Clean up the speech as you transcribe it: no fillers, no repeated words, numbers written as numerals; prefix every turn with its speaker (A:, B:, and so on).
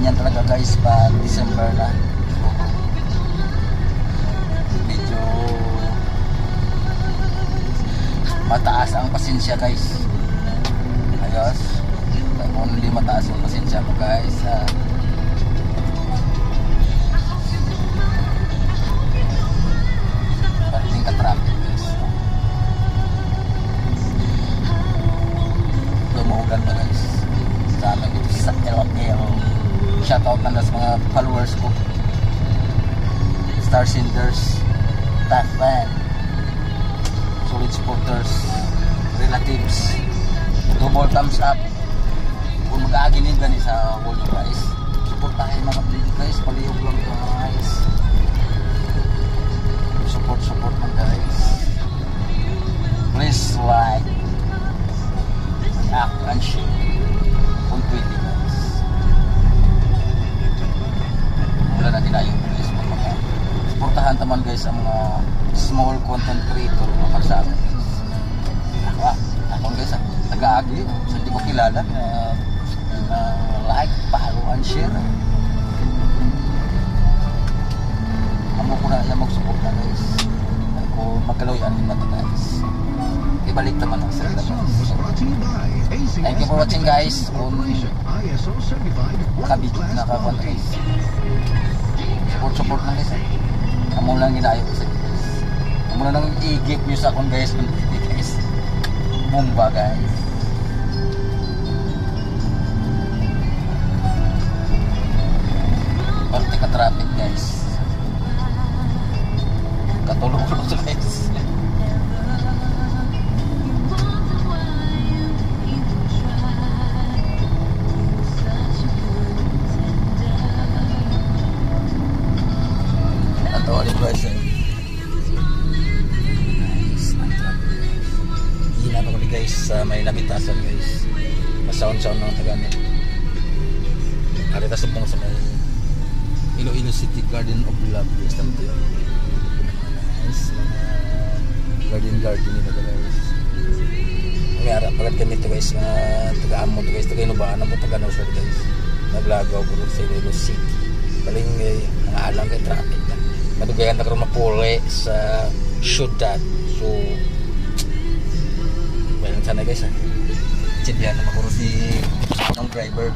A: ganyan talaga guys pag December na. Medyo mataas ang pasensya guys. Ayos. Only mataas ang pasensya mo guys. Parating ka traffic guys. Lumuulan pa guys. Sa amin dito sa LL. Shoutout na sa mga followers ko. Star Senders, Top Fan, solid supporters, relatives. Double thumbs up. Kung mag-aaginig gani sa world guys, supportahin mga video guys, palihog lang guys. Support man guys. Please like, react and share kung pwede guys. Wala na tinayo guys, supportahan naman guys ang mga small content creator na pagsama guys. Ako guys taga-agi, so hindi ko kilala like, follow and share. Amo ko na yung mag-suporta guys. Kung magkaloyan din natin guys, ibalik naman ang sila guys. Thank you for watching guys. Kung nakakakuan guys, support lang guys. Amo lang ginayo ko sa guys. Amo lang i-give nyo sa akong guys. Guys bomba guys. Parte ka traffic guys. Katulog-tulog sa guys. Natawalin guys eh. Guys, may nabitasan guys. Masound-sound ng taganit. Arita subong sa may Iloilo City Garden of Love guys. Tanto yun. Nice. Garden nila guys. May arap agad kami ito guys. Taga-amo ito guys. Taga-inubaan ang taga-naw sir guys. Naglagaw ko sa Iloilo City. Baling mga alang kay traffic na. Madugayan na karoon mapuli sa syudad. So sana guys, chindihan na makuro si ng driver.